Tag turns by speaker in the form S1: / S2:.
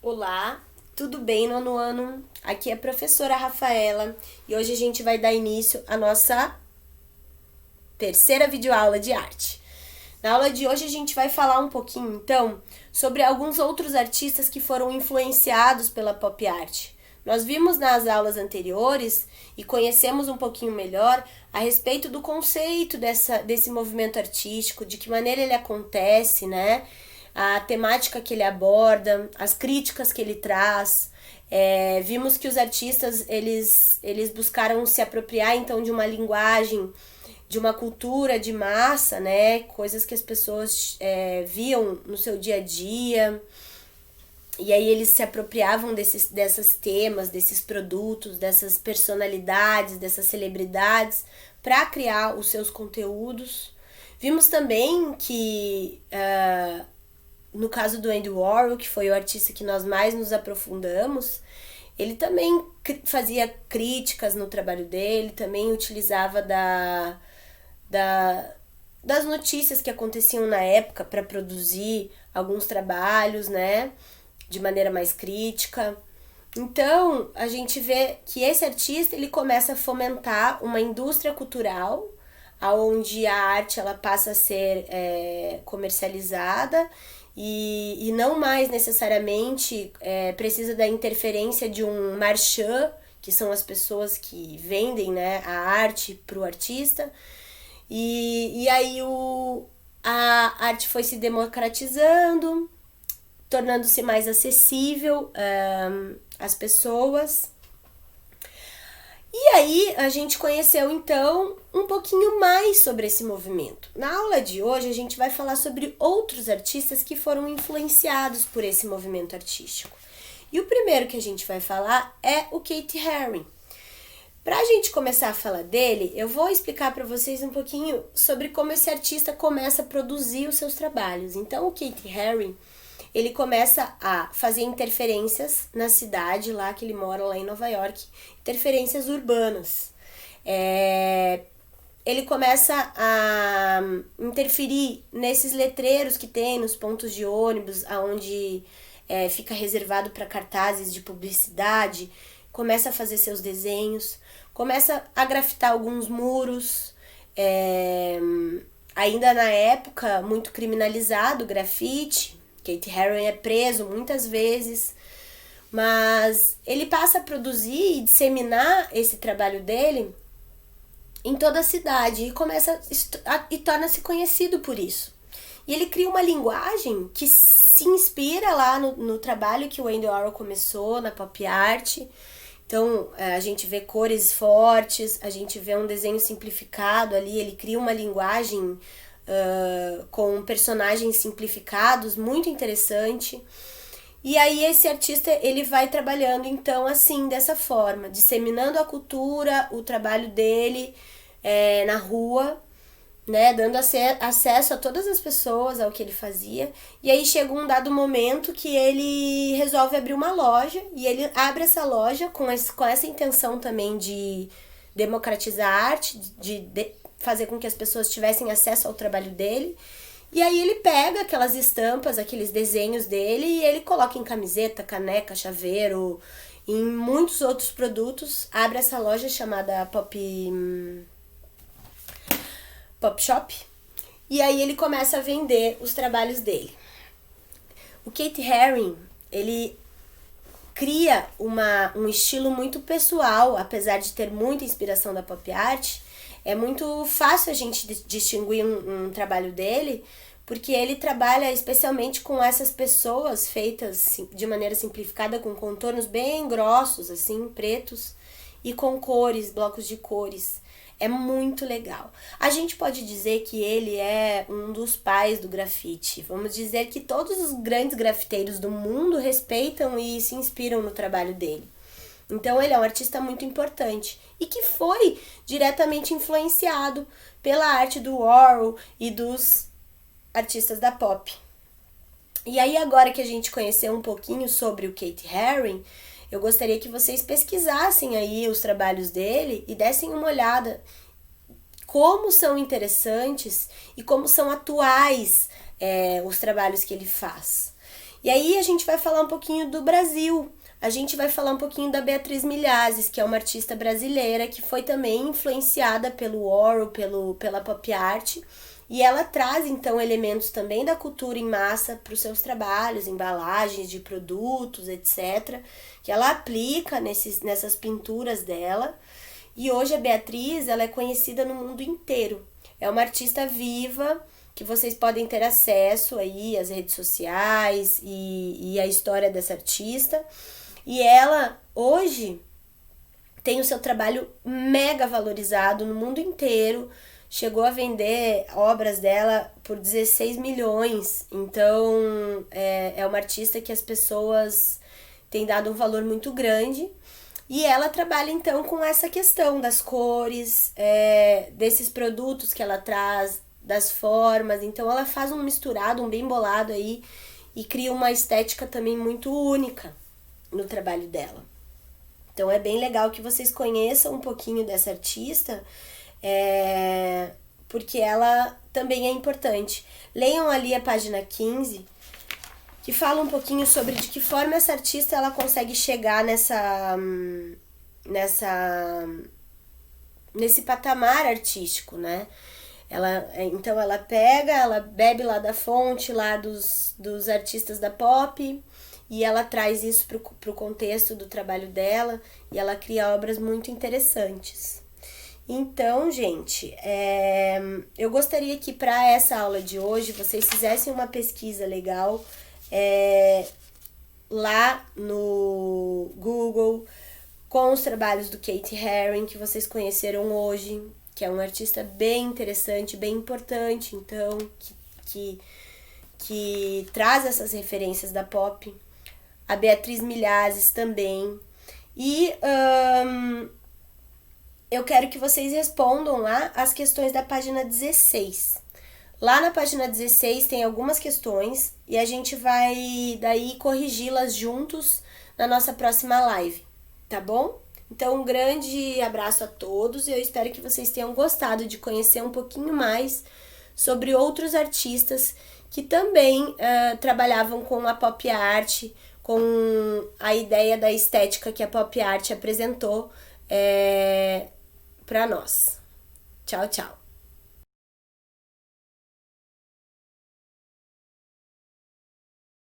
S1: Olá, tudo bem, nono ano? Aqui é a professora Rafaela e hoje a gente vai dar início à nossa terceira videoaula de arte. Na aula de hoje a gente vai falar um pouquinho, então, sobre alguns outros artistas que foram influenciados pela pop art. Nós vimos nas aulas anteriores e conhecemos um pouquinho melhor a respeito do conceito desse movimento artístico, de que maneira ele acontece, né? A temática que ele aborda, as críticas que ele traz. Vimos que os artistas eles buscaram se apropriar então de uma linguagem, de uma cultura de massa, né? Coisas que as pessoas viam no seu dia a dia. E aí eles se apropriavam desses temas, desses produtos, dessas personalidades, dessas celebridades para criar os seus conteúdos. Vimos também que no caso do Andy Warhol, que foi o artista que nós mais nos aprofundamos, ele também fazia críticas no trabalho dele, também utilizava das notícias que aconteciam na época para produzir alguns trabalhos, né, de maneira mais crítica. Então, a gente vê que esse artista ele começa a fomentar uma indústria cultural, onde a arte ela passa a ser comercializada e não mais necessariamente precisa da interferência de um marchand, que são as pessoas que vendem, né, a arte para o artista. E aí a arte foi se democratizando, tornando-se mais acessível às pessoas. E aí a gente conheceu então um pouquinho mais sobre esse movimento. Na aula de hoje a gente vai falar sobre outros artistas que foram influenciados por esse movimento artístico. E o primeiro que a gente vai falar é o Keith Haring. Para a gente começar a falar dele, eu vou explicar para vocês um pouquinho sobre como esse artista começa a produzir os seus trabalhos. Então o Keith Haring, ele começa a fazer interferências na cidade lá que ele mora, lá em Nova York, interferências urbanas. Ele começa a interferir nesses letreiros que tem nos pontos de ônibus, onde fica reservado para cartazes de publicidade, começa a fazer seus desenhos, começa a grafitar alguns muros, ainda na época muito criminalizado o grafite. Keith Haring é preso muitas vezes, mas ele passa a produzir e disseminar esse trabalho dele em toda a cidade e torna-se conhecido por isso. E ele cria uma linguagem que se inspira lá no trabalho que o Andy Warhol começou, na pop art. Então, a gente vê cores fortes, a gente vê um desenho simplificado ali, ele cria uma linguagem com personagens simplificados, muito interessante. E aí esse artista ele vai trabalhando então assim, dessa forma, disseminando a cultura, o trabalho dele na rua, né, dando acesso a todas as pessoas ao que ele fazia. E aí chega um dado momento que ele resolve abrir uma loja, e ele abre essa loja com essa intenção também de democratizar a arte, de fazer com que as pessoas tivessem acesso ao trabalho dele. E aí ele pega aquelas estampas, aqueles desenhos dele, e ele coloca em camiseta, caneca, chaveiro, em muitos outros produtos. Abre essa loja chamada Pop Shop, e aí ele começa a vender os trabalhos dele. O Keith Haring, ele cria um estilo muito pessoal, apesar de ter muita inspiração da pop art. É muito fácil a gente distinguir um trabalho dele, porque ele trabalha especialmente com essas pessoas feitas de maneira simplificada, com contornos bem grossos, assim, pretos, e com cores, blocos de cores. É muito legal. A gente pode dizer que ele é um dos pais do grafite. Vamos dizer que todos os grandes grafiteiros do mundo respeitam e se inspiram no trabalho dele. Então ele é um artista muito importante e que foi diretamente influenciado pela arte do Warhol e dos artistas da pop. E aí agora que a gente conheceu um pouquinho sobre o Keith Haring, eu gostaria que vocês pesquisassem aí os trabalhos dele e dessem uma olhada como são interessantes e como são atuais os trabalhos que ele faz. E aí a gente vai falar um pouquinho do Brasil. A gente vai falar um pouquinho da Beatriz Milhazes, que é uma artista brasileira que foi também influenciada pelo Warhol, pela pop art. E ela traz, então, elementos também da cultura em massa para os seus trabalhos, embalagens de produtos, etc., que ela aplica nessas pinturas dela. E hoje a Beatriz, ela é conhecida no mundo inteiro. É uma artista viva, que vocês podem ter acesso aí às redes sociais e a história dessa artista. E ela, hoje, tem o seu trabalho mega valorizado no mundo inteiro. Chegou a vender obras dela por 16 milhões. Então, é uma artista que as pessoas têm dado um valor muito grande. E ela trabalha, então, com essa questão das cores, desses produtos que ela traz, das formas. Então, ela faz um misturado, um bem bolado aí, e cria uma estética também muito única no trabalho dela. Então, é bem legal que vocês conheçam um pouquinho dessa artista, porque ela também é importante. Leiam ali a página 15, que fala um pouquinho sobre de que forma essa artista ela consegue chegar nesse patamar artístico, né? Então ela bebe lá da fonte, lá dos artistas da pop, e ela traz isso pro contexto do trabalho dela, e ela cria obras muito interessantes. Então, gente, eu gostaria que para essa aula de hoje vocês fizessem uma pesquisa legal lá no Google com os trabalhos do Keith Haring que vocês conheceram hoje, que é um artista bem interessante, bem importante, então, que traz essas referências da pop. A Beatriz Milhazes também. E eu quero que vocês respondam lá as questões da página 16. Lá na página 16 tem algumas questões e a gente vai daí corrigi-las juntos na nossa próxima live, tá bom? Então, um grande abraço a todos e eu espero que vocês tenham gostado de conhecer um pouquinho mais sobre outros artistas que também trabalhavam com a pop art, com a ideia da estética que a pop art apresentou para nós. Tchau, tchau!